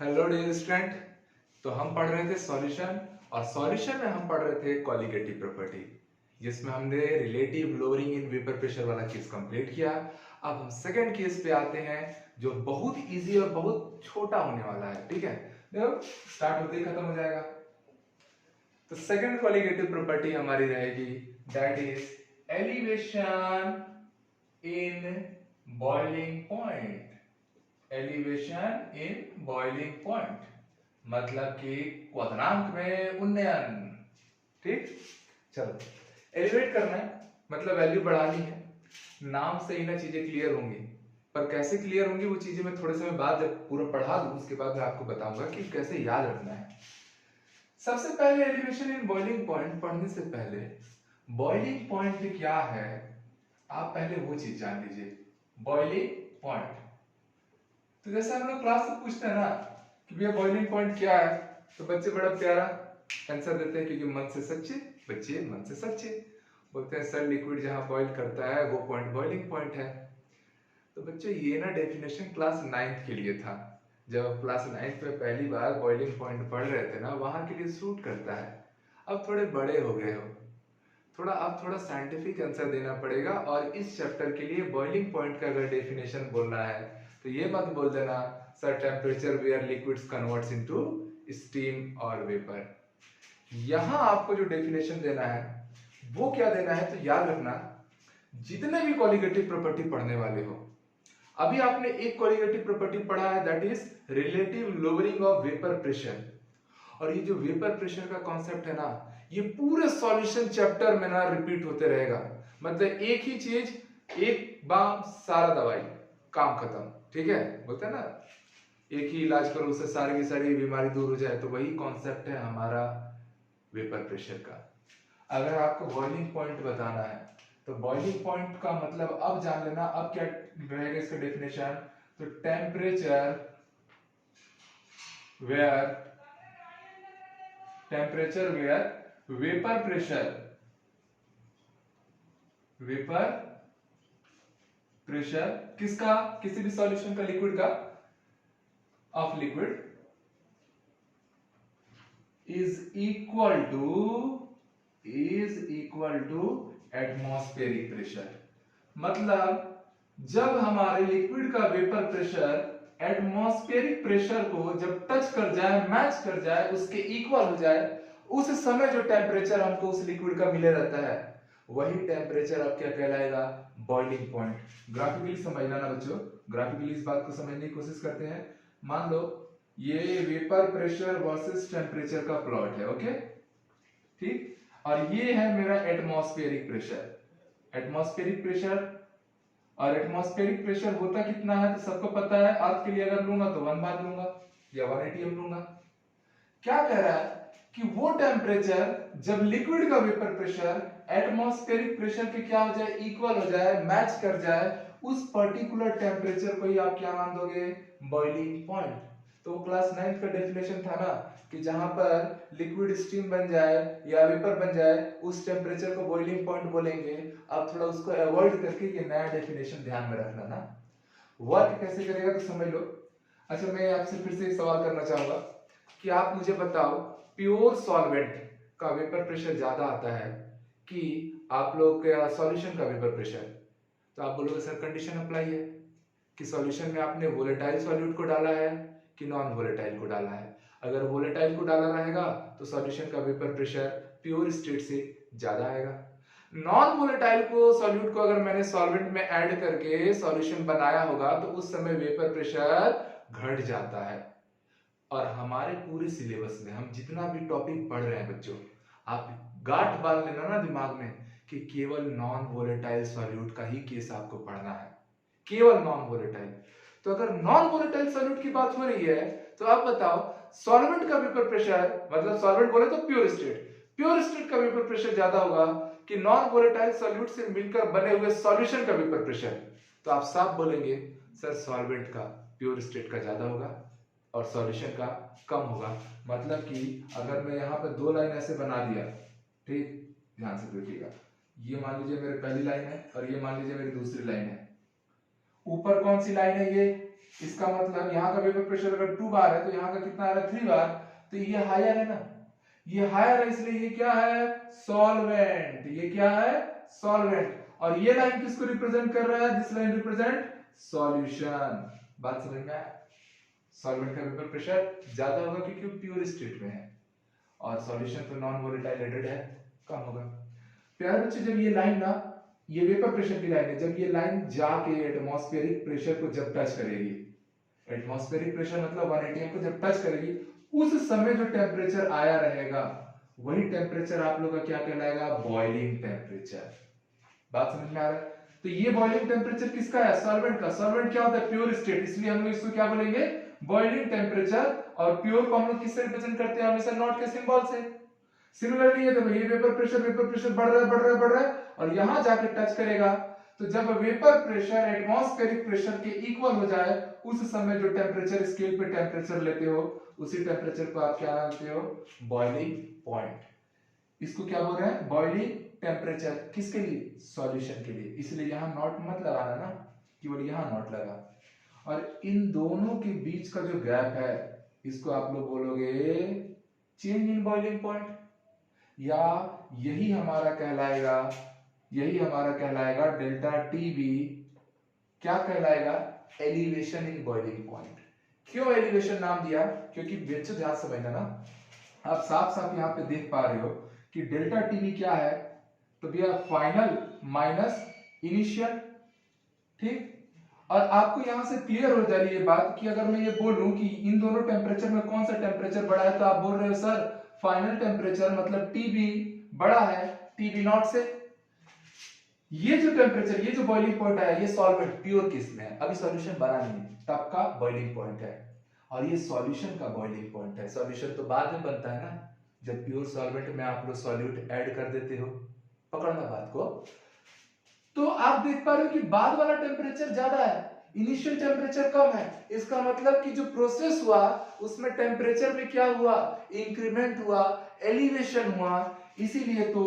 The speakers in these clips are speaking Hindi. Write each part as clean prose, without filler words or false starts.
Hello dear student. तो हम पढ़ रहे थे सॉल्यूशन और सॉल्यूशन में हम पढ़ रहे थे कॉलिगेटिव प्रॉपर्टी जिसमें हमने relative lowering in vapour pressure वाला केस कंप्लीट किया। अब हम सेकंड केस पे आते हैं जो बहुत इजी और बहुत छोटा होने वाला है। ठीक है, देखो स्टार्ट होते ही खत्म हो जाएगा। तो सेकंड कॉलिगेटिव प्रॉपर्टी हमारी रहेगी that is elevation in boiling point. Elevation in boiling point मतलब कि क्वथनांक में उन्नयन। ठीक, चलो एलिवेट करना है मतलब वैल्यू बढ़ानी है। नाम से ही ना चीजें क्लियर होंगी, पर कैसे क्लियर होंगी वो चीजें मैं थोड़े समय बाद जब पूरा पढ़ा दूं उसके बाद मैं आपको बताऊंगा कि कैसे याद रखना है। सबसे पहले एलिवेशन इन बॉइलिंग पॉइंट पढ़ने से पहले बॉइलिंग पॉइंट क्या है आप पहले वो चीज जान लीजिए। बॉइलिंग पॉइंट, तो जैसे हम लोग क्लास में पूछते हैं ना कि भैया बॉइलिंग पॉइंट क्या है, तो बच्चे बड़ा प्यारा आंसर देते हैं क्योंकि मन से सच्चे बच्चे मन से सच्चे बोलते हैं सर लिक्विड जहां बॉईल करता है वो पॉइंट बॉइलिंग पॉइंट है। तो बच्चों ये ना डेफिनेशन क्लास 9th के लिए था। जब आप क्लास 9th में पहली बार बॉइलिंग पॉइंट पढ़ रहे थे ना वहां के लिए सूट करता है। अब थोड़े बड़े हो गए हो, थोड़ा अब थोड़ा साइंटिफिक आंसर देना पड़ेगा और इस चैप्टर के लिए बॉइलिंग पॉइंट का अगर डेफिनेशन बोलना है तो ये मत बोल देना sir temperature where liquids converts into steam और वेपर। यहां आपको जो डेफिनेशन देना है वो क्या देना है तो याद रखना, जितने भी कॉलिगेटिव प्रॉपर्टी पढ़ने वाले हो, अभी आपने एक कॉलिगेटिव प्रॉपर्टी पढ़ा है that is relative lowering of vapour pressure. और ये जो वेपर प्रेशर का कॉन्सेप्ट है ना ये पूरे सॉल्यूशन चैप्टर में ना रिपीट होते रहेगा। मतलब एक ही चीज एक बार सारा दवाई काम खत्म। ठीक है, बोलते हैं ना एक ही इलाज करो उससे सारी की सारी बीमारी दूर हो जाए, तो वही कॉन्सेप्ट है हमारा वेपर प्रेशर का। अगर आपको बॉइलिंग पॉइंट बताना है तो बॉइलिंग पॉइंट का मतलब अब जान लेना। अब क्या रहेगा इसका डेफिनेशन, तो where temperature where vapour pressure किसका, किसी भी सॉल्यूशन का, लिक्विड का, of liquid is equal to atmospheric pressure. मतलब जब हमारे लिक्विड का वेपर प्रेशर एटमॉस्फेरिक प्रेशर को जब टच कर जाए, मैच कर जाए, उसके इक्वल हो जाए, उस समय जो टेम्परेचर हमको उस लिक्विड का मिले रहता है वही टेम्परेचर अब क्या कहलाएगा, बॉइलिंग पॉइंट। ग्राफिकली समझना ना बच्चों, ग्राफिकली इस बात को समझने की कोशिश करते हैं। मान लो ये वेपर प्रेशर वर्सेस टेम्परेचर का प्लॉट है, ओके ठीक, और ये है मेरा एटमॉस्फेरिक प्रेशर। एटमॉस्फेरिक प्रेशर और एटमॉस्फेरिक प्रेशर होता कितना है तो सबको पता है। अर्थ के लिए अगर लूंगा तो 1 बार लूंगा या 1 atm लूंगा। क्या कह रहा है कि वो टेम्परेचर जब लिक्विड का वेपर प्रेशर एटमॉस्फेरिक प्रेशर के क्या हो जाए, इक्वल हो जाए, मैच कर जाए, उस पर्टिकुलर टेम्परेचर को ही आप क्या मान दोगे, बॉइलिंग पॉइंट। तो क्लास 9th का डेफिनेशन था ना कि जहां पर लिक्विड स्टीम बन जाए या वेपर बन जाए उस टेम्परेचर को बॉइलिंग पॉइंट बोलेंगे। अब थोड़ा उसको अवॉइड करके ये नया डेफिनेशन ध्यान में रखना ना। वर्क कैसे करेगा तो समझ लो। अच्छा मैं आपसे फिर से एक सवाल करना चाहूंगा कि आप मुझे बताओ प्योर सॉल्वेंट का वेपर प्रेशर ज्यादा आता है कि आप लोग का सॉल्यूशन का वेपर प्रेशर, तो आप बोलोगे सर कंडीशन अप्लाई है कि सॉल्यूशन में आपने वोलेटाइल सॉल्यूट को डाला है कि नॉन वोलेटाइल को डाला है। अगर वोलेटाइल को डाला रहेगा तो सॉल्यूशन का वेपर प्रेशर प्योर स्टेट से ज्यादा आएगा। नॉन वोलेटाइल को सॉल्यूट को अगर मैंने सॉल्वेंट में ऐड करके सॉल्यूशन बनाया होगा तो उस समय वेपर प्रेशर घट जाता है। और हमारे पूरे सिलेबस में हम जितना भी टॉपिक पढ़ रहे हैं बच्चों, आप गांठ बांध लेना ना दिमाग में कि केवल नॉन वोलेटाइल सॉल्यूट का ही केस आपको पढ़ना है, केवल नॉन वोलेटाइल। तो अगर नॉन वोलेटाइल सॉल्यूट की बात हो रही है तो आप बताओ सॉल्वेंट का वेपर प्रेशर, मतलब सॉल्वेंट बोले तो प्योर स्टेट का वेपर प्रेशर ज्यादा होगा कि नॉन वोलेटाइल सॉल्यूट से मिलकर बने हुए सॉल्यूशन का वेपर प्रेशर। तो आप साफ बोलेंगे सर सॉल्वेंट का प्योर स्टेट का ज्यादा होगा और सॉल्यूशन का कम होगा। मतलब कि अगर मैं यहाँ पे 2 लाइन ऐसे बना दिया, ठीक, ध्यान से देखिएगा, ये मान लीजिए मेरी पहली लाइन है और ये मान लीजिए मेरी दूसरी लाइन है। ऊपर कौन सी लाइन है, ये इसका मतलब यहाँ का वेपर प्रेशर अगर 2 बार है तो यहाँ का कितना आ रहा है 3 बार, तो ये हायर है ना, ये हायर है इसलिए ये क्या है सॉल्वेंट, ये क्या है सॉल्वेंट। और ये लाइन किसको रिप्रेजेंट कर रहा है, दिस लाइन रिप्रेजेंट सॉल्यूशन। बात समझ में आया, सॉल्वेंट का वेपर प्रेशर ज्यादा होगा क्योंकि वो प्योर स्टेट में है और सॉल्यूशन तो नॉन वोलेटाइल एडेड है, कम होगा। प्यारे बच्चे जब ये लाइन ना, ये वेपर प्रेशर की लाइन है, जब ये लाइन जाके एटमॉस्फेरिक प्रेशर को जब टच करेगी, एटमॉस्फेरिक प्रेशर मतलब 1 atm को जब टच करेगी, उस समय जो टेम्परेचर आया रहेगा वही टेम्परेचर आप लोग का क्या कहलाएगा बॉइलिंग टेम्परेचर। बात समझ में आ रहा है। तो ये बॉइलिंग टेम्परेचर किसका है सॉल्वेंट का। सॉल्वेंट क्या होता है प्योर स्टेट, इसलिए हम लोग इसको क्या बोलेंगे बॉइलिंग टेम्परेचर। और प्योर को हम लोग किससे रिप्रेजेंट करते हैं हमेशा नॉट के सिंबल से। सिमिलरली ये देखो ये वेपर प्रेशर बढ़ रहा है और यहां जाके टच करेगा, तो जब वेपर प्रेशर एटमॉस्फेरिक प्रेशर के इक्वल हो जाए उस समय जो टेम्परेचर स्केल पे टेम्परेचर लेते हो उसी टेम्परेचर को आप क्या लेते हो बॉइलिंग पॉइंट। इसको क्या बोल रहे हैं बॉइलिंग टेम्परेचर, किसके लिए सॉल्यूशन के लिए, इसलिए यहां नॉट मत लगाना ना, केवल यहां नॉट लगा। और इन दोनों के बीच का जो गैप है इसको आप लोग बोलोगे चेंज इन बॉइलिंग पॉइंट, या यही हमारा कहलाएगा डेल्टा टीबी, क्या कहलाएगा एलिवेशन इन बॉइलिंग पॉइंट। क्यों एलिवेशन नाम दिया, क्योंकि बच्चों ध्यान समझना ना, आप साफ साफ यहां पे देख पा रहे हो कि डेल्टा टीबी क्या है, तो भैया फाइनल माइनस इनिशियल, ठीक। और आपको यहां से क्लियर हो जा रही है बात कि अगर मैं ये बोलूं कि इन दोनों टेम्परेचर में कौन सा टेम्परेचर बड़ा है, तो आप बोल रहे हो सर फाइनल टेम्परेचर मतलब टीबी बड़ा है टीबी नॉट से। ये जो टेम्परेचर ये जो बॉइलिंग पॉइंट है ये सॉल्वेंट प्योर केस में है, अभी सॉल्यूशन बना नहीं है, तब का बॉइलिंग पॉइंट है। और ये सॉल्यूशन का बॉइलिंग पॉइंट है, सॉल्यूशन तो बाद में बनता है ना, जब प्योर सॉल्वेंट में आप लोग सॉल्यूट ऐड कर देते हो। पकड़ना बात को। तो आप देख पा रहे हो कि बाद वाला टेम्परेचर ज्यादा है, इनिशियल टेम्परेचर कम है, इसका मतलब कि जो प्रोसेस हुआ उसमें टेम्परेचर में क्या हुआ इंक्रीमेंट हुआ, एलिवेशन हुआ। इसीलिए तो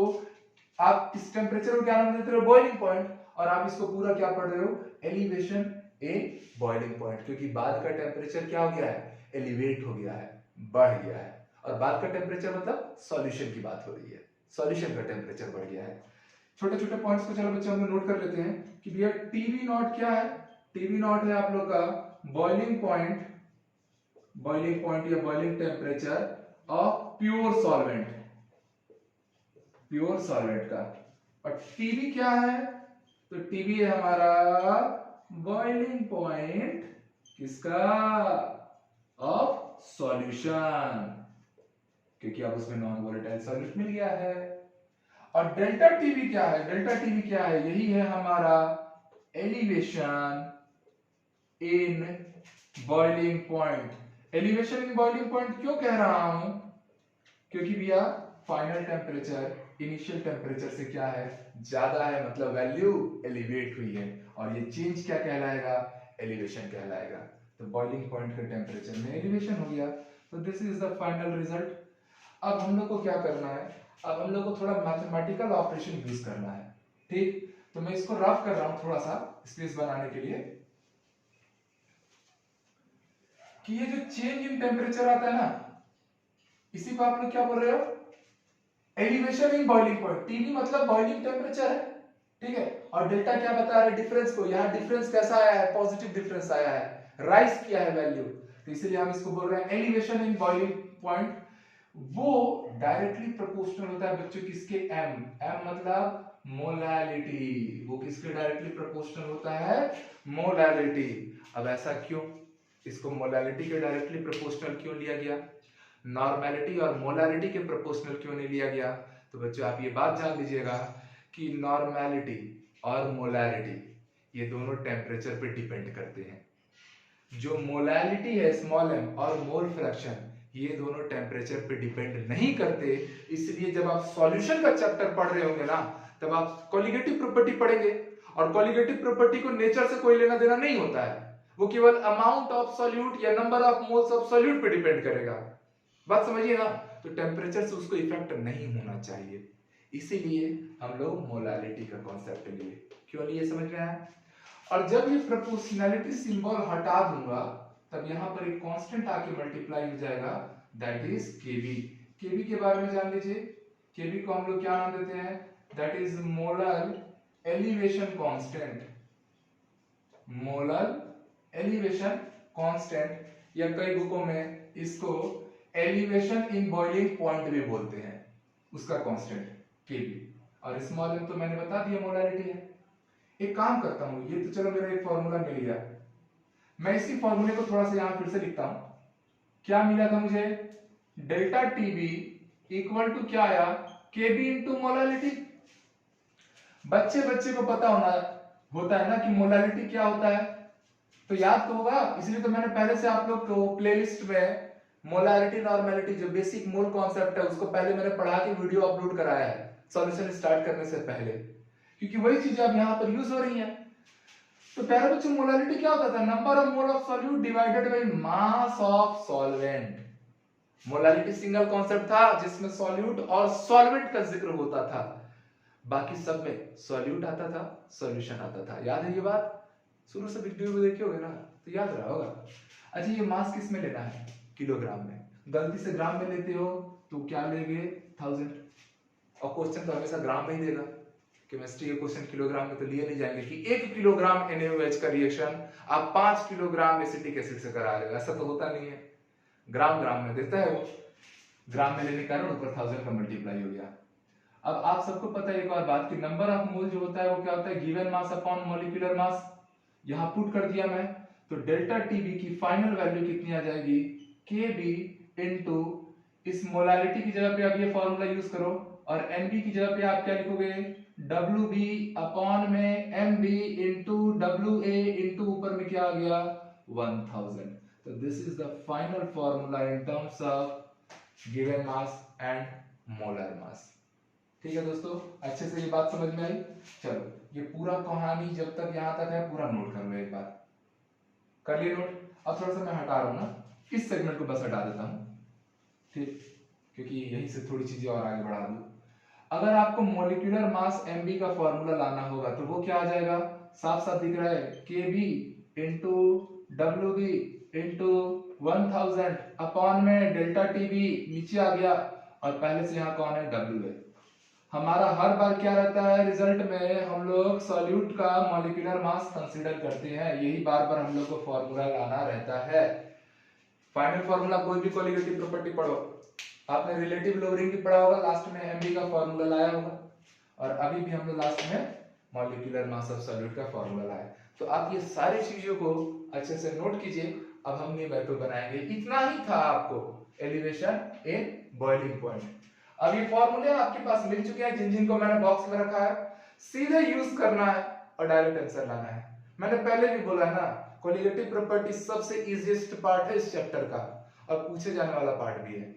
आप इस टेम्परेचर को क्या नाम देते हो बॉइलिंग पॉइंट, और आप इसको पूरा क्या पढ़ रहे हो एलिवेशन इन बॉइलिंग पॉइंट, क्योंकि बाद का टेम्परेचर क्या हो गया है एलिवेट हो गया है, बढ़ गया है। और बाद का टेम्परेचर मतलब सॉल्यूशन की बात हो रही है, सॉल्यूशन का टेम्परेचर बढ़ गया है। छोटे छोटे पॉइंट्स को चलो बच्चों हम नोट कर लेते हैं कि भैया टीवी नॉट क्या है, टीवी नॉट है आप लोग का बॉइलिंग पॉइंट या boiling temperature of pure solvent का। और टीवी क्या है, तो टीवी है हमारा बॉइलिंग पॉइंट किसका ऑफ सॉल्यूशन, क्योंकि अब उसमें नॉन वोलेटाइल सॉल्यूट मिल गया है। और डेल्टा टीवी क्या है, डेल्टा टीवी क्या है, यही है हमारा elevation in boiling point. Elevation in boiling point क्यों कह रहा हूं, क्योंकि भैया फाइनल टेम्परेचर इनिशियल टेम्परेचर से क्या है ज्यादा है, मतलब वैल्यू एलिवेट हुई है, और ये चेंज क्या कहलाएगा एलिवेशन कहलाएगा। तो बॉइलिंग पॉइंट के टेम्परेचर में एलिवेशन हो गया, तो this is the final result. अब हम लोग को क्या करना है, अब हम लोग को थोड़ा मैथमेटिकल ऑपरेशन यूज करना है, ठीक। तो मैं इसको रफ कर रहा हूं थोड़ा सा स्पेस बनाने के लिए, कि ये जो चेंज इन टेम्परेचर आता है ना, इसी को आप लोग क्या बोल रहे हो elevation in boiling point. TB मतलब बॉइलिंग टेम्परेचर है, ठीक है। और डेल्टा क्या बता रहा है डिफरेंस को, यहाँ डिफरेंस कैसा आया है पॉजिटिव डिफरेंस आया है, राइज किया है वैल्यू, तो इसलिए हम इसको बोल रहे हैं एलिवेशन इन बॉइलिंग पॉइंट। वो डायरेक्टली प्रोपोर्शनल होता है बच्चों किसके एम मतलब मोलैलिटी, वो किसके डायरेक्टली प्रोपोर्शनल होता है मोलैलिटी। अब ऐसा क्यों, इसको मोलैलिटी के डायरेक्टली प्रोपोर्शनल क्यों लिया गया, नॉर्मेलिटी और मोलैलिटी के प्रोपोर्शनल क्यों नहीं लिया गया। तो बच्चों आप ये बात जान लीजिएगा कि नॉर्मेलिटी और मोलैलिटी ये दोनों टेम्परेचर पे डिपेंड करते हैं। जो मोलैलिटी है स्मॉल m और मोल फ्रैक्शन ये दोनों टेम्परेचर पे डिपेंड नहीं करते, इसलिए जब आप सॉल्यूशन का चैप्टर पढ़ रहे होंगे ना तब आप कोलिगेटिव प्रॉपर्टी पढ़ेंगे, और कोलिगेटिव प्रॉपर्टी को नेचर से कोई लेना देना नहीं होता है, वो केवल अमाउंट ऑफ सॉल्यूट या number of moles of solute पे डिपेंड करेगा। बात समझिए ना, तो टेम्परेचर से उसको इफेक्ट नहीं होना चाहिए, इसीलिए हम लोग मोलैलिटी का कॉन्सेप्ट लिए, क्यों लिए समझ में आया। और जब ये प्रोपोर्शनैलिटी सिंबल हटा दूंगा तब यहां पर एक कांस्टेंट आके मल्टीप्लाई हो जाएगा, दैट इज केवी। केवी के बारे में जान लीजिए, केवी को हम लोग क्या नाम देते हैं, that is molar elevation constant, molar elevation constant, या कई बुकों में इसको एलिवेशन इन बॉइलिंग पॉइंट भी बोलते हैं, उसका कांस्टेंट केवी। और स्मॉल एम तो मैंने बता दिया मोलारिटी है। एक काम करता हूं, ये तो चलो मेरा एक फॉर्मूला मिल गया, मैं इसी फॉर्मूले को थोड़ा सा यहां फिर से लिखता हूं। क्या मिला था मुझे, डेल्टा टीबी इक्वल टू क्या आया, केबी इंटू मोलारिटी। बच्चे बच्चे को पता होता है ना कि मोलारिटी क्या होता है, तो याद तो होगा, इसलिए तो मैंने पहले से आप लोग को प्लेलिस्ट में मोलारिटी नॉर्मेलिटी जो बेसिक मोल कॉन्सेप्ट है उसको पहले मैंने पढ़ा के वीडियो अपलोड कराया है सॉल्यूशन स्टार्ट करने से पहले, क्योंकि वही चीजें अब यहाँ पर यूज हो रही हैं। तो प्यारे बच्चों मोलारिटी क्या होता था, number of mole of solute divided by mass of solvent. Molarity single concept था जिसमें सॉल्यूट और सॉल्वेंट का जिक्र होता था, बाकी सब में सॉल्यूट आता था, सॉल्यूशन आता था। याद है ये बात, शुरू से वीडियो में देखे होगे ना तो याद रहा होगा। अच्छा ये मास किस में लेना है, किलोग्राम में, गलती से ग्राम में लेते हो तो क्या लेंगे 1000, और क्वेश्चन तो हमेशा ग्राम में ही देगा, केमिस्ट्री के क्वेश्चन किलोग्राम में तो लिए नहीं जाएंगे कि 1 किलोग्राम NaOH का रिएक्शन आप 5 किलोग्राम एसिटिक एसिड से करा रहे हो, ऐसा तो होता नहीं है, ग्राम ग्राम में देता है वो, ग्राम में लेने के कारण ऊपर 1000 का मल्टीप्लाई हो गया। अब आप सबको पता है एक और बात कि नंबर ऑफ मोल जो होता है वो क्या होता है, given mass upon molecular mass. यहां पुट कर दिया मैं, तो डेल्टा टीबी की फाइनल वैल्यू कितनी आ जाएगी, केबी इनटू इस मोलारिटी की जगह पे आप ये फॉर्मूला यूज करो, और एनबी की जगह पे आप क्या लिखोगे, डब्ल्यू बी अपॉन में M B into W A into ऊपर में क्या आ गया 1000। तो this is the final formula in terms of given mass and molar mass. ठीक है दोस्तों, अच्छे से ये बात समझ में आई। चलो ये पूरा कहानी जब तक यहां तक है पूरा नोट कर लो, एक बार कर लिए नोट। अब थोड़ा सा मैं हटा रहा हूं ना, इस सेगमेंट को बस हटा देता हूं, ठीक, क्योंकि यहीं से थोड़ी चीजें और आगे बढ़ा दूं। अगर आपको मॉलिक्यूलर मास mb का फॉर्मूला लाना होगा तो वो क्या आ जाएगा, साफ साफ दिख रहा है, kb into W B into 1000 upon में डेल्टा टीबी नीचे आ गया, और पहले से यहाँ कौन है, डब्ल्यू है। हमारा हर बार क्या रहता है, रिजल्ट में हम लोग सॉल्यूट का मॉलिक्यूलर मास कंसीडर करते हैं, यही बार बार हम लोग को फॉर्मूला लाना रहता है। फाइनल फॉर्मूला कोई भी कोलिगेटिव प्रॉपर्टी पढ़ो, आपने रिलेटिव लोअरिंग भी पढ़ा होगा, लास्ट में एमबी का फॉर्मूला लाया होगा, और अभी भी हम लोग लास्ट में मॉलिक्यूलर मास ऑफ सॉल्यूट का फॉर्मूला लाए। तो आप ये सारी चीजों को अच्छे से नोट कीजिए। अब हम न्यूमेरिकल बनाएंगे, इतना ही था आपको एलिवेशन इन बॉइलिंग पॉइंट। अब ये फॉर्मूले आपके पास मिल चुके हैं, जिन जिन को मैंने बॉक्स में रखा है, सीधे यूज करना है और डायरेक्ट आंसर लाना है। मैंने पहले भी बोला है ना, कोलिगेटिव प्रॉपर्टी सबसे इजीएस्ट पार्ट है इस चैप्टर का, और पूछे जाने वाला पार्ट भी है।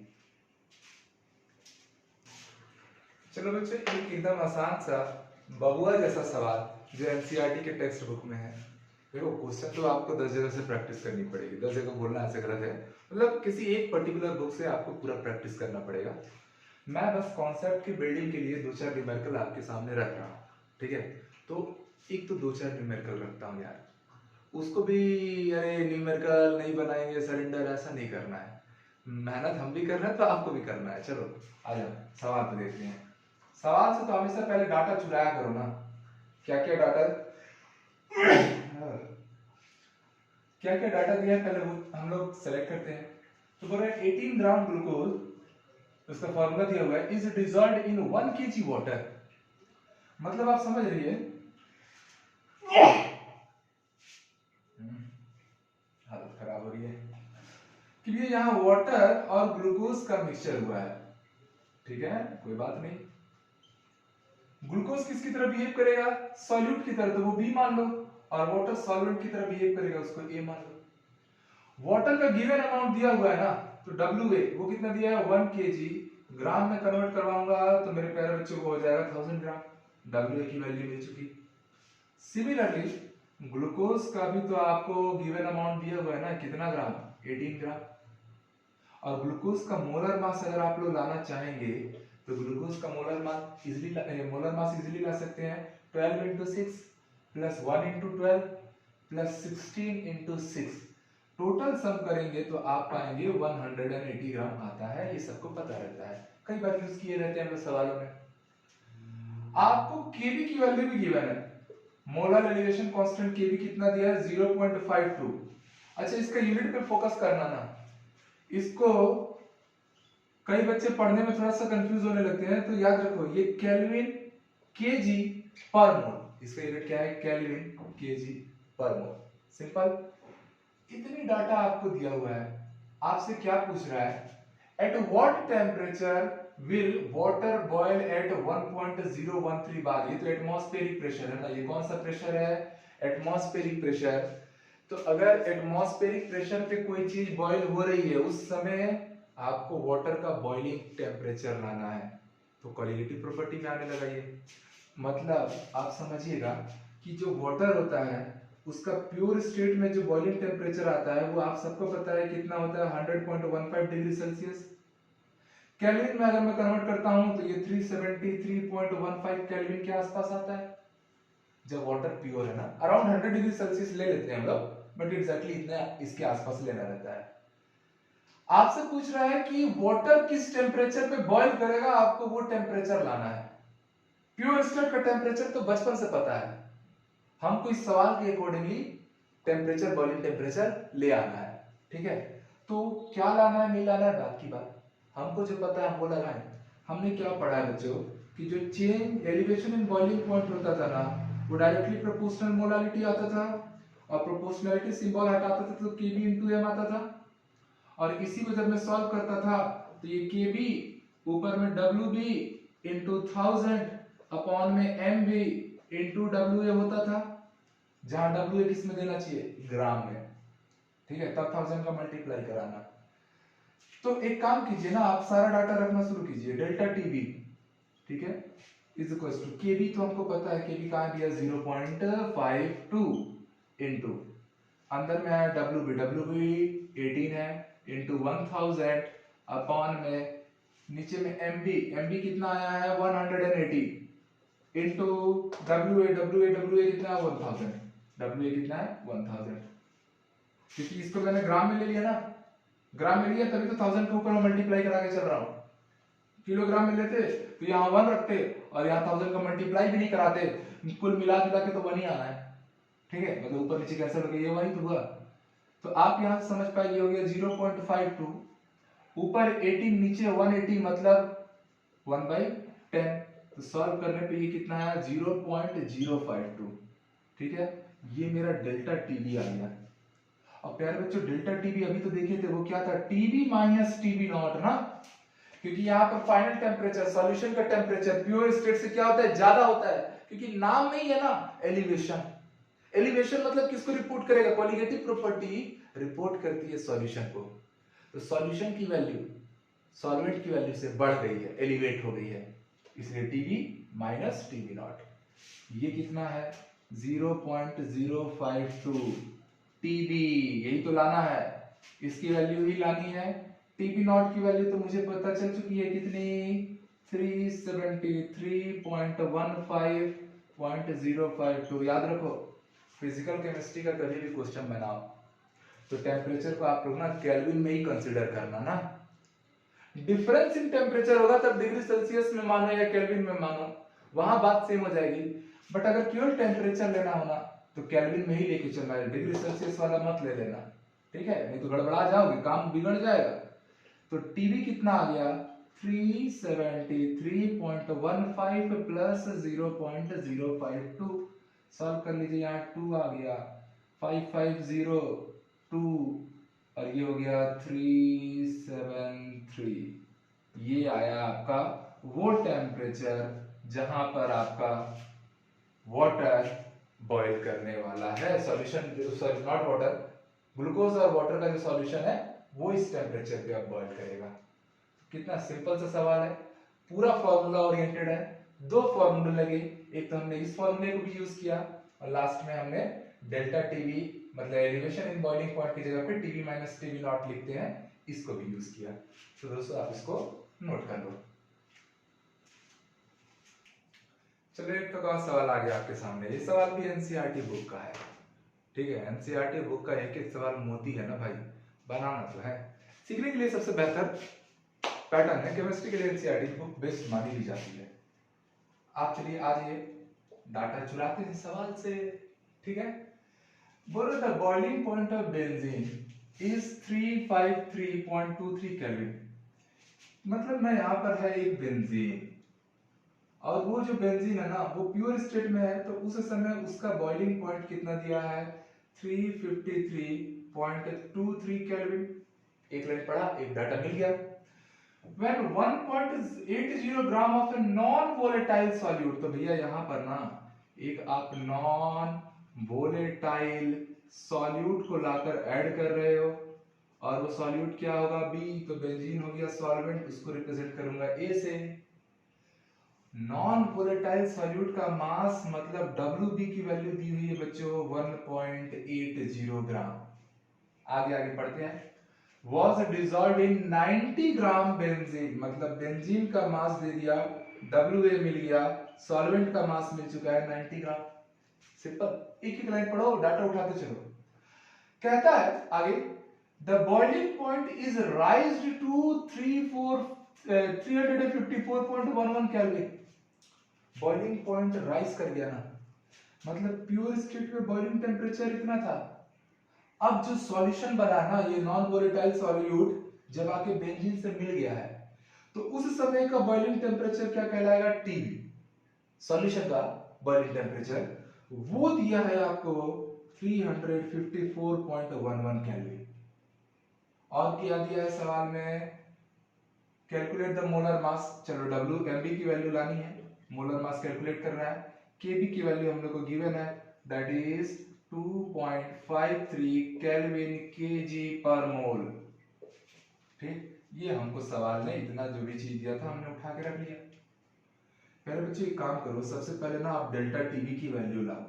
चलो बच्चों, एक एकदम आसान सा बबुआ जैसा सवाल जो एनसीईआरटी के टेक्स्ट बुक में है। देखो क्वेश्चन तो आपको 10 जगह से प्रैक्टिस करनी पड़ेगी, 10 जगह बोलना ऐसे गलत है, मतलब किसी एक पर्टिकुलर बुक से आपको पूरा प्रैक्टिस करना पड़ेगा। मैं बस कॉन्सेप्ट की बिल्डिंग के लिए 2-4 न्यूमेरिकल आपके सामने रख रहा हूँ, ठीक है। तो एक तो 2-4 न्यूमेरिकल रखता हूँ यार, उसको भी अरे न्यूमेरिकल नहीं बनाएंगे सरेंडर, ऐसा नहीं करना है, मेहनत हम भी कर रहे हैं तो आपको भी करना है। चलो आ जाओ सवाल पे देखते हैं। सवाल से तो हमेशा पहले डाटा चुराया करो ना, क्या क्या डाटा क्या क्या डाटा दिया है पहले वो हम लोग सेलेक्ट करते हैं। तो बोल रहे हैं 18 ग्राम ग्लूकोज, उसका फॉर्मूला दिया हुआ है, is dissolved in 1 kg water. मतलब आप समझ रही है, हालत खराब हो रही है कि ये यहाँ वाटर और ग्लूकोज का मिक्सचर हुआ है, ठीक है, कोई बात नहीं। ग्लूकोज किसकी तरह बिहेव करेगा, सॉल्यूट की तरह, तो वो बी मान लो, और वाटर सॉल्वेंट की तरह बिहेव करेगा, उसको ए मान लो। वाटर का गिवन अमाउंट दिया हुआ है ना, तो WA वो कितना दिया है 1 kg, ग्राम में कन्वर्ट करवाऊंगा तो मेरे प्यारे बच्चों को हो जाएगा 1000 ग्राम, WA की वैल्यू मिल चुकी। सिमिलरली ग्लूकोज का भी तो आपको गिवन अमाउंट दिया हुआ है ना, कितना ग्राम, 18 ग्राम, और ग्लूकोज का मोलर मास अगर आप लोग लाना चाहेंगे तो ग्लूकोज का मोलर मास इजीली ला सकते हैं, 12 × 6 + 1 × 12 प्लस 16 इंटू 6, टोटल सम करेंगे तो आप पाएंगे 180 ग्राम आता है। ये सबको पता रहता है, कई बार यूज किए रहते हैं सवालों में। आपको केबी की वैल्यू भी गिवन है, मोलर एलिवेशन कांस्टेंट केबी कितना दिया है 0.52। अच्छा, इसका यूनिट पे फोकस करना ना, इसको कई बच्चे पढ़ने में थोड़ा सा कंफ्यूज होने लगते हैं, तो याद रखो ये केल्विन केजी पर मोल, इसका यूनिट क्या है केल्विन केजी पर मोल। सिंपल। इतनी डाटा आपको दिया हुआ है, आपसे क्या पूछ रहा है, at what temperature will water boil at 1.013 bar. ये तो एटमॉस्फेरिक प्रेशर है ना, ये कौन सा प्रेशर है एटमॉस्फेरिक प्रेशर। तो अगर एटमॉस्फेरिक प्रेशर पे कोई चीज बॉयल हो रही है उस समय आपको वाटर का बॉइलिंग टेम्परेचर लाना है, तो कोलिगेटिव प्रॉपर्टी में आने लगा ये। मतलब आप समझिएगा कि जो वाटर होता है उसका प्योर स्टेट में जो बॉइलिंग टेम्परेचर आता है वो आप सबको पता है कितना होता है 100.15 डिग्री सेल्सियस। केल्विन में अगर मैं कन्वर्ट करता हूं तो ये 373.15 केल्विन के आसपास आता है जब वाटर प्योर है ना। अराउंड 100 डिग्री सेल्सियस ले लेते हैं हम लोग, बट एग्जैक्टली इतना इसके आसपास लेना रहता है। आपसे पूछ रहा है कि वाटर किस टेम्परेचर पे बॉईल करेगा, आपको वो टेम्परेचर लाना है। प्योर स्टेट का टेम्परेचर तो बचपन से पता है, हमको इस सवाल के अकॉर्डिंगली टेम्परेचर बॉइलिंग टेम्परेचर ले आना है। ठीक है, तो क्या लाना है नहीं लाना है बात की बात, हमको जो पता है हम वो लगाएं। हमने क्या पढ़ा है बच्चों कि जो change elevation in boiling point होता था ना वो डायरेक्टली प्रोपोर्शनल मोलालिटी आता था, और प्रोपोर्शनलिटी सिंबल हटाता था तो केबी इनटू एम आता था। और इसी को जब मैं सॉल्व करता था तो ये केबी ऊपर में डब्ल्यू बी इंटू 1000 अपॉन में M B into W A होता था, जहां डब्ल्यू ए किस में देना चाहिए ग्राम में। ठीक है, तब 1000 का मल्टीप्लाई कराना। तो एक काम कीजिए ना, आप सारा डाटा रखना शुरू कीजिए। डेल्टा टीबी, ठीक है, इज इक्वल टू केबी, तो हमको पता है केबी कहां दिया 0.52 इंटू अंदर में है डब्ल्यू बी 18 है इंटू 1000 अपॉन में नीचे में एमबी कितना आया है 180 इंटू डब्ल्यू ए कितना है 1000, डब्ल्यू ए कितना है 1000, क्योंकि इसको मैंने ग्राम में ले लिया ना, ग्राम में लिया तभी तो 1000 के ऊपर मैं मल्टीप्लाई करा के चल रहा हूँ। किलोग्राम में लेते तो यहाँ 1 रखते और यहाँ 1000 का मल्टीप्लाई भी नहीं कराते, कुल मिला जुला के तो 1 ही आना है। ठीक है, मतलब ऊपर नीचे कैंसिल हो गया, ये वही तो हुआ। तो आप यहाँ से समझ पाइए हो गया 0.52 ऊपर 18 नीचे 180 मतलब 1/10। तो सॉल्व करने पे ये कितना है 0.052। ठीक है, ये मेरा डेल्टा टीबी आ गया। अब प्यारे बच्चों डेल्टा टीबी अभी तो देखे थे वो क्या था टीबी माइनस टीबी नॉट ना, क्योंकि यहाँ पर फाइनल टेम्परेचर सॉल्यूशन का टेम्परेचर प्योर स्टेट से क्या होता है ज्यादा होता है, क्योंकि नाम में ही है ना एलिवेशन। एलिवेशन मतलब किसको रिपोर्ट करेगा, कोलिगेटिव प्रॉपर्टी रिपोर्ट करती है सॉल्यूशन को। तो सॉल्यूशन की वैल्यू सॉल्वेंट की वैल्यू से बढ़ गई है, एलिवेट हो गई है, इसलिए टीबी माइनस टीबी नॉट। ये कितना है 0.052 टीबी, यही तो लाना है, इसकी वैल्यू ही लानी है। टीबी नॉट की वैल्यू तो मुझे पता चल चुकी है कितनी 373.15.052। याद रखो फिजिकल केमिस्ट्री का कभी भी क्वेश्चन बनाओ तो टेम्परेचर को आप लोग ना केल्विन में ही कंसीडर करना ना, डिफरेंस इन टेम्परेचर होगा तब डिग्री सेल्सियस में मानो या केल्विन में मानो, वहां बात सेम हो जाएगी। बट अगर केवल टेम्परेचर लेना होना तो केल्विन में ही लेके चलना है, डिग्री सेल्सियस वाला मत ले लेना। ठीक है, नहीं तो गड़बड़ा जाओगे, काम बिगड़ जाएगा। तो टीबी कितना आ गया 373.15 प्लस 0.052। सॉल्व कर लीजिए, यहाँ 2 आ गया 5502 और ये हो गया 373। ये आया आपका वो टेम्परेचर जहां पर आपका वाटर बॉईल करने वाला है, solution sorry not water, glucose और वाटर का जो सॉल्यूशन है वो इस टेम्परेचर पे अब बॉईल करेगा। कितना सिंपल सा सवाल है, पूरा फॉर्मूला ओरिएंटेड है। दो फॉर्मूले लगे, एक तो हमने इस फॉर्मूले को भी यूज किया और लास्ट में हमने डेल्टा टीवी मतलब एलिवेशन इन बॉइलिंग पॉइंट की जगह पे टीवी माइनस टीवी नॉट लिखते हैं, इसको भी यूज किया। तो दोस्तों आप इसको नोट कर लो। चलो एक तो और सवाल आ गया आपके सामने, ये सवाल भी एनसीईआरटी बुक का है। ठीक है, एनसीईआरटी बुक का एक एक सवाल मोती है ना भाई, बनाना तो है। सीखने के लिए सबसे बेहतर पैटर्न है केमिस्ट्री के लिए एनसीईआरटी बुक बेस्ट मानी ली जाती है। आप चलिए आज ये डाटा चुराते हैं सवाल से, ठीक है। बोलो the boiling point of benzene is 353.23 kelvin. मतलब मैं यहाँ पर है एक बेंजीन, और वो जो बेंजीन है ना वो प्योर स्टेट में है, तो उस समय उसका बॉइलिंग पॉइंट कितना दिया है 353.23 केल्विन। एक लाइन पढ़ा, एक डाटा मिल गया। When 1.80 gram of a non volatile solute, तो भैया यहाँ पर ना एक आप नॉन वोलेटाइल सॉल्यूट को लाकर ऐड कर रहे हो, और वो सॉल्यूट क्या होगा बी, तो बेंजीन हो गया सॉल्वेंट, उसको रिप्रेजेंट करूंगा ए से। नॉन वोलेटाइल सॉल्यूट का मास मतलब WB की वैल्यू दी हुई है बच्चों 1.80 ग्राम। आगे आगे पढ़ते हैं। Was dissolved in 90 gram benzene, मतलब बेंजीन का मास दे दिया, WA मिल गया, सॉल्वेंट का मास मिल चुका है 90 ग्राम। सिंपल, एक एक लाइन पढ़ो, डाटा उठाते चलो। कहता है आगे, the boiling point is raised to 354.11 kelvin. Boiling point raise कर गया ना, मतलब प्योर स्टेट में बॉइलिंग टेम्परेचर इतना था। अब जो सॉल्यूशन बना ना, ये नॉन वोलेटाइल सॉल्यूट जब आके बेंजीन से मिल गया है, तो उस समय का बॉइलिंग टेम्परेचर क्या कहलाएगा TB। सॉल्यूशन का बॉइलिंग टेम्परेचर वो दिया है आपको 354.11 केल्विन। और क्या दिया है सवाल में, कैलकुलेट द मोलर मास। चलो MB की वैल्यू लानी है, मोलर मास कैलकुलेट करना है। KB की वैल्यू हम लोग को गिवन है, दैट इज 2.53 केल्विन kg पर मोल। ठीक, ये हमको सवाल ने इतना जो भी चीज दिया था हमने उठा के रख लिया। पहले बच्चे एक काम करो, सबसे पहले ना आप डेल्टा TB की वैल्यू लाओ।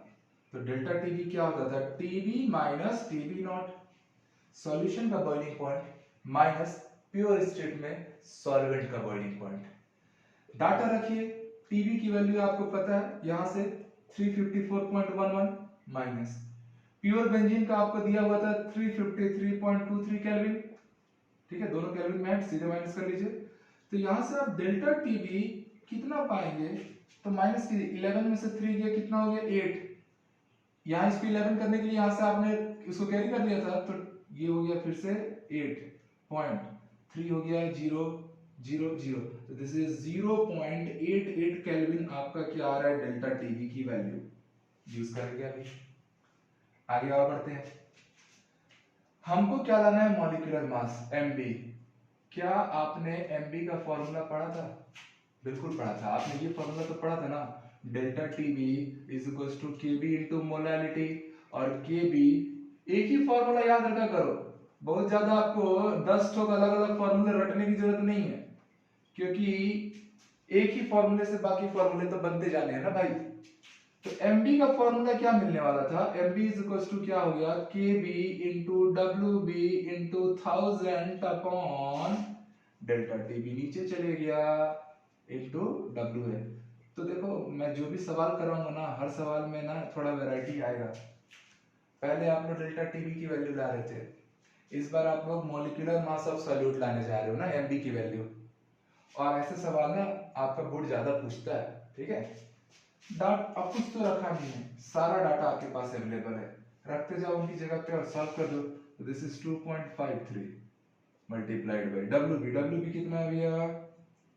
तो डेल्टा TB क्या होता था, TB minus TB naught, solution का boiling point minus pure state में सॉल्वेंट का बॉइलिंग पॉइंट। डाटा रखिए, TB की वैल्यू आपको पता है, यहां से 354.11 माइनस प्योर बेंजीन का आपको दिया हुआ था 353.23 केल्विन। ठीक है, दोनों केल्विन में सीधे माइनस कर लीजिए। तो यहां से आप डेल्टा TB कितना पाएंगे, तो माइनस कीजिए, 11 में से 3 गया, कितना हो गया 8। यहाँ इसको 11 करने के लिए यहां से आपने इसको कैरी कर लिया था, तो ये हो गया फिर से 8.3 हो गया 0 0 0, तो दिस इज 0.88 केल्विन आपका क्या आ रहा है डेल्टा TB की वैल्यू यूज करेंगे। अभी आगे और बढ़ते हैं। हमको क्या लाना है, मॉलिक्यूलर मास MB। क्या आपने MB का फॉर्मूला पढ़ा था? बिल्कुल पढ़ा था, आपने ये फॉर्मूला तो पढ़ा था ना, delta TB is equals to KB into molality. और KB एक ही फॉर्मूला याद रखा करो, बहुत ज्यादा आपको 10 ठोक अलग अलग फॉर्मूले रटने की जरूरत नहीं है, क्योंकि एक ही फॉर्मूले से बाकी फॉर्मूले तो बनते जाने हैं ना भाई। तो MB का फॉर्मूला क्या मिलने वाला था, MB इज इक्वल टू क्या हो गया, KB into WB into 1000 upon delta TB, नीचे चले गया इंटू WA। तो देखो मैं जो भी सवाल कराऊंगा ना, हर सवाल में ना थोड़ा वैरायटी आएगा। पहले आप लोग डेल्टा TB की वैल्यू ला रहे थे, इस बार आप लोग मॉलिक्यूलर मास ऑफ सॉल्यूट लाने जा रहे हो ना MB की वैल्यू। और ऐसे सवाल ना आपका बोर्ड ज्यादा पूछता है, ठीक है। डाटा अब कुछ तो रखा नहीं है, सारा डाटा आपके पास अवेलेबल है, रखते जाओ उनकी जगह पे और सॉल्व कर दो। तो this is 2.53 multiplied by WB कितना है भैया,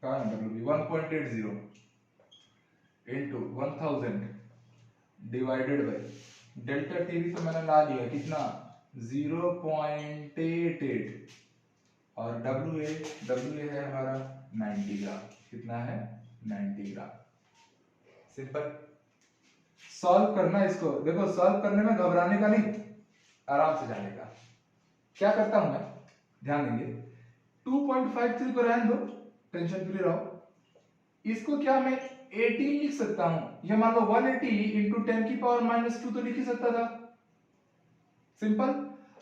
कहां है WB, 1.80 into 1000 divided by delta TB तो मैंने ला लिया, कितना 0.88, और WA है हमारा 90 ग्राम, कितना है 90 ग्राम। सिंपल, सॉल्व करना इसको, देखो सॉल्व करने में घबराने का नहीं, आराम से जाने का। क्या करता हूं मैं, ध्यान देंगे, 2.53 को रहने दो, टेंशन फ्री रहो। इसको क्या मैं 18 लिख सकता हूं, ये मान लो 180 इंटू 10 की पावर -2 तो लिख ही सकता था, सिंपल।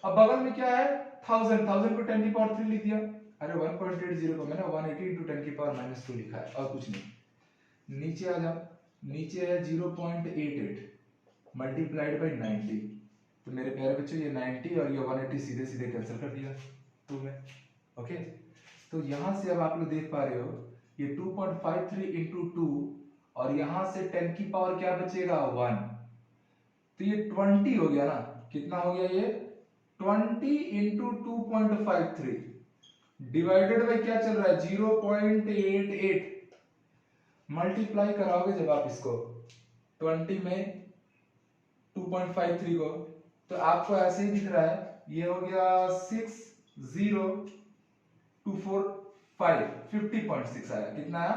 अब बगल में क्या है 1000 को 10 की पावर 3 लिख दिया। अरे 1.80 को मैंने 180 इंटू 10 की पावर -2 लिखा है, और कुछ नहीं। नीचे आ जाओ, नीचे है 0.88 मल्टीप्लाइड बाय 90, तो तो मेरे प्यारे बच्चों ये 90 और ये 180 सीधे सीधे कैंसिल कर दिया 2 में। ओके, तो यहाँ से अब आप लोग देख पा रहे हो ये 2.53 इंटू 2 और यहाँ से 10 की पावर क्या बचेगा 1, तो ये 20 हो गया ना। कितना हो गया ये 20 इंटू 2.53 डिवाइडेड बाई क्या चल रहा है 0.88। मल्टीप्लाई कराओगे जब आप इसको 20 में 2.53 को, तो आपको ऐसे ही दिख रहा है, ये हो गया 60245 50.6 आया। कितना आया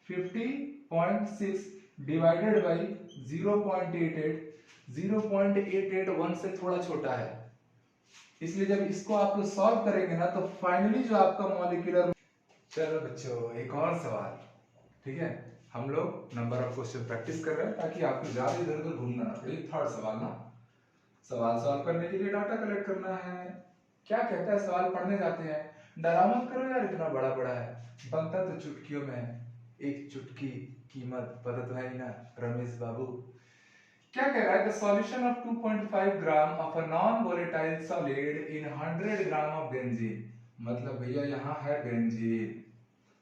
50.6 डिवाइडेड बाई 0.88। 0.88 1 से थोड़ा छोटा है, इसलिए जब इसको आप लोग सॉल्व करेंगे ना तो फाइनली जो आपका मॉलिक्यूलर। चलो बच्चों एक और सवाल, ठीक है, हम लोग नंबर ऑफ क्वेश्चन प्रैक्टिस कर रहे हैं ताकि आपको ज्यादा इधर उधर घूमना ना पड़े। थर्ड सवाल ना, सवाल सॉल्व करने के लिए डाटा कलेक्ट करना है। क्या कहता है सवाल, पढ़ने जाते हैं। डरा मत करो यार, इतना बड़ा बड़ा है, बनता तो चुटकियों में है, एक चुटकी कीमत पता तो है ही ना रमेश बाबू। क्या कह रहा है, the solution of 2.5 gram of a non volatile solid in 100 gram of benzene. मतलब भैया यहाँ है बेंजीन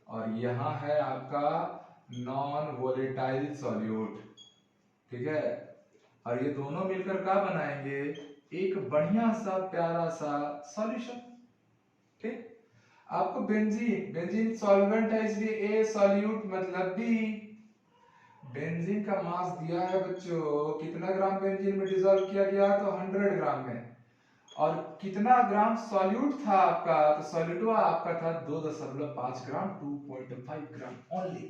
और यहाँ है आपका नॉन वोलेटाइल सॉल्यूट, ठीक है, और ये दोनों मिलकर क्या बनाएंगे, एक बढ़िया सा प्यारा सा सॉल्यूशन। ठीक, आपको बेंजीन, बेंजीन सॉल्वेंट है इसलिए ए, सॉल्यूट मतलब बी। बेंजीन का मास दिया है बच्चों, कितना ग्राम बेंजीन में डिसॉल्व किया गया, तो 100 ग्राम में। और कितना ग्राम सॉल्यूट था आपका, तो सॉल्यूट आपका था 2.5 ग्राम, 2.5 ग्राम ओनली।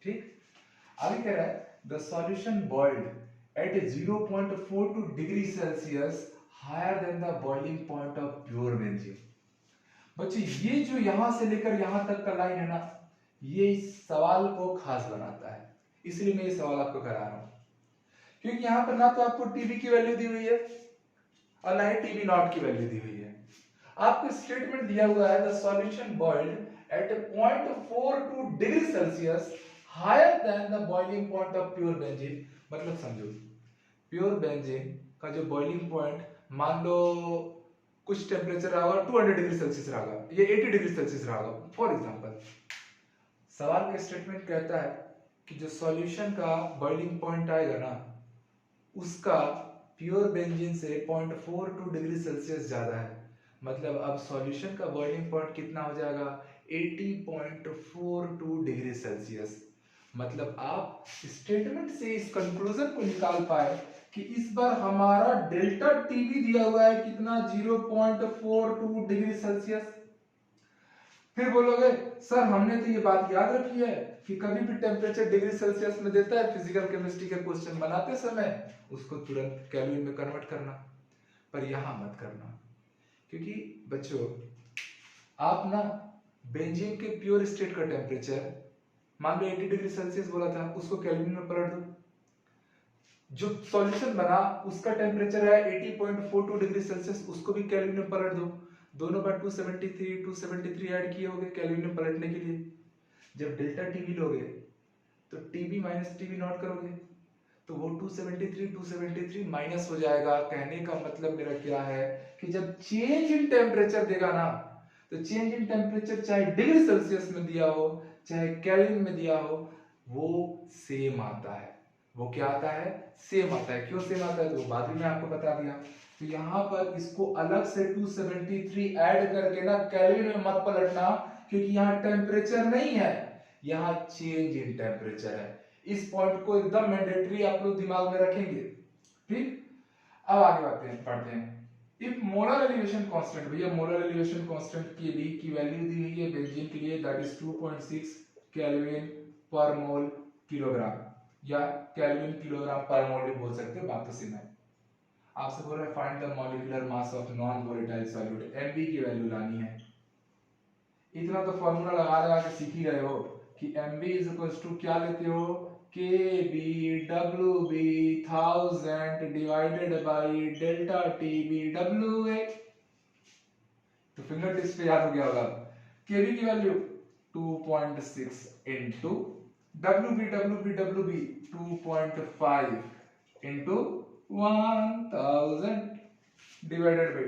ठीक, आगे कह रहा है the solution boiled at 0.42 degree Celsius higher than the boiling point of pure benzene. बच्चे ये जो यहां से लेकर यहां तक का लाइन है ना, ये इस सवाल को खास बनाता है, इसलिए मैं ये सवाल आपको करा रहा हूं, क्योंकि यहां पर ना तो आपको टीबी की वैल्यू दी हुई है और ना ही टीबी नॉट की वैल्यू दी हुई है। आपको स्टेटमेंट दिया हुआ है the solution boiled at 0.42 degree Celsius higher than the boiling point of pure benzene. मतलब समझो, प्योर बेंजीन का जो बॉइलिंग पॉइंट मान लो कुछ टेम्परेचर रहा होगा 200 डिग्री सेल्सियस रहा होगा, ये 80 डिग्री सेल्सियस रहा होगा फॉर एग्जांपल। सवाल का स्टेटमेंट कहता है कि जो सॉल्यूशन का बॉइलिंग पॉइंट आएगा ना, उसका प्योर बेंजीन से 0.42 डिग्री सेल्सियस ज्यादा है। मतलब अब सॉल्यूशन का बॉइलिंग पॉइंट कितना हो जाएगा 80.42 डिग्री सेल्सियस। मतलब आप स्टेटमेंट से इस कंक्लूजन को निकाल पाए कि इस बार हमारा डेल्टा टीबी दिया हुआ है कितना 0.42 डिग्री सेल्सियस। फिर बोलोगे सर हमने तो ये बात याद रखी है कि कभी भी टेम्परेचर डिग्री सेल्सियस में देता है फिजिकल केमिस्ट्री के क्वेश्चन बनाते समय उसको तुरंत केल्विन में कन्वर्ट करना, पर यहां मत करना, क्योंकि बच्चों आप ना बेंजीन के प्योर स्टेट का टेम्परेचर मान लो 80 डिग्री सेल्सियस बोला था, उसको केल्विन में पलट दो, जो सॉल्यूशन बना उसका टेम्परेचर है 80.42 डिग्री सेल्सियस, उसको भी केल्विन में पलट दो, दोनों बार 273 ऐड किए होगे केल्विन में पलटने के लिए। जब डेल्टा टीबी लोगे तो टीबी माइनस टीबी नॉट करोगे तो वो 273 माइनस हो जाएगा। कहने का मतलब मेरा क्या है कि जब चेंज इन टेम्परेचर देगा ना, तो चेंज इन टेम्परेचर चाहे डिग्री सेल्सियस में दिया हो चाहे केल्विन में दिया हो, वो सेम आता है। वो क्या आता है, सेम आता है। क्यों सेम आता है तो बाद में आपको बता दिया। तो यहाँ पर इसको अलग से 273 ऐड करके ना केल्विन में मत पलटना, क्योंकि यहाँ टेम्परेचर नहीं है, यहाँ चेंज इन टेम्परेचर है। इस पॉइंट को एकदम मैंडेटरी आप लोग दिमाग में रखेंगे। ठीक, अब आगे पढ़ते हैं। इफ मोलर एलिवेशन कांस्टेंट, भैया मोलर एलिवेशन कांस्टेंट के बी की वैल्यू दी हुई है बेंजीन के लिए, दैट इज 2.6 केल्विन पर मोल किलोग्राम, या केल्विन किलोग्राम पर मोल भी बोल सकते हो, बात तो सेम है। आपसे बोल रहा है find the molecular mass of non volatile solute, MB की वैल्यू लानी है। इतना तो फार्मूला लगा के सीख ही रहे हो कि mb इज इक्वल्स टू क्या लेते हो, kb wb 1000 divided by delta tb wa। तो फिंगर टिप्स पे याद हो गया होगा, kb की value 2.6 into wb 2.5 into 1000 divided by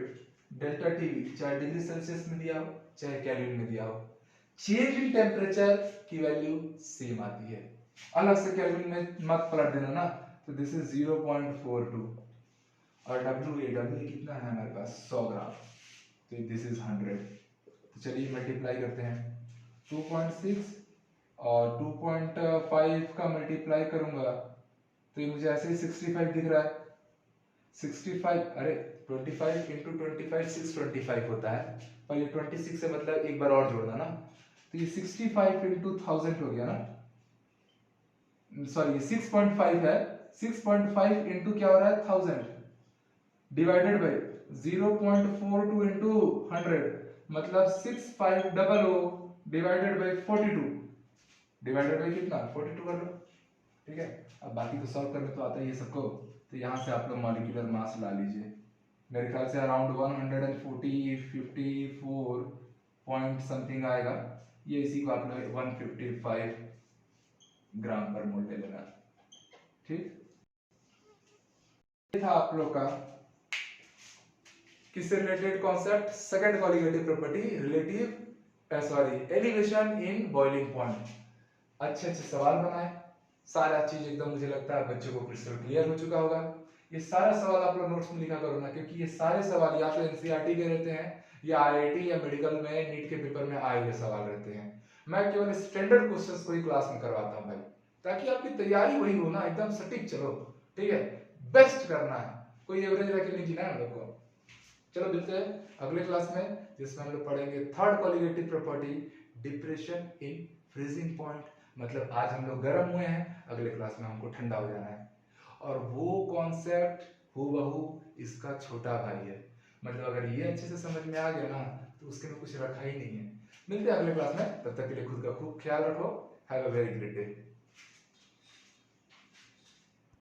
delta T, चाहे डिग्री सेल्सियस में दिया हो चाहे केल्विन में दिया हो, चेंज इन टेम्परेचर की वैल्यू सेम आती है, अलग से केल्विन में मत पलट देना ना। तो दिस इज 0.42 और डब्ल्यू कितना है हमारे पास 100 ग्राम, तो दिस इज 100। तो चलिए मल्टीप्लाई करते हैं, 2.6 और 2.5 का मल्टीप्लाई करूंगा तो ये मुझे ऐसे ही 65 दिख रहा है। 65, अरे 25 इंटू 25 625 होता है, पर ये 26 से मतलब एक बार और जोड़ना ना, तो ये 65 इंटू 1000 हो गया ना, सॉरी ये 6.5 है, 6.5 इंटू क्या हो रहा है 1000 डिवाइडेड बाय 0.42 इंटू 100 मतलब 6500 डिवाइडेड बाय 42 डिवाइडेड बाय कितना 42 कर लो, ठीक है। अब बाकी तो सॉल्व करने तो आता ही है सबको, तो यहाँ से आप लोग मॉलिक्यूलर मास ला लीजिए, मेरे ख्याल से अराउंड 154 पॉइंट समथिंग आएगा, ये इसी को आप लोग 155 ग्राम पर मोल ले लेना, ठीक। था आप लोग का किससे related concept, second colligative property relative sorry elevation in boiling point. अच्छे अच्छे सवाल बनाए, सारा चीज एकदम मुझे लगता है बच्चों को क्रिस्टल क्लियर हो चुका होगा। ये सारा सवाल आप लोग नोट्स में लिखा करो ना, क्योंकि ये सारे सवाल या तो एनसीईआरटी के रहते हैं या आईआईटी या मेडिकल में नीट के पेपर में आए हुए सवाल रहते हैं। मैं केवल स्टैंडर्ड क्वेश्चंस को ही क्लास में करवाता हूं भाई, ताकि आपकी तैयारी वही हो ना, एकदम सटीक चलो, ठीक है, बेस्ट करना है, कोई एवरेज रख नहीं जीना है हम लोग को। चलो मिलते हैं अगले क्लास में, जिसमें हम लोग पढ़ेंगे third colligative property depression in freezing point. मतलब आज हम लोग गर्म हुए हैं, अगले क्लास में हमको ठंडा हो जाना है, और वो कॉन्सेप्ट हूबहू इसका छोटा भाई है। मतलब अगर ये अच्छे से समझ में आ गया ना तो उसके में कुछ रखा ही नहीं है। मिलते हैं अगले क्लास में, तब तक के लिए खुद का खूब ख्याल रखो। Have a very great day.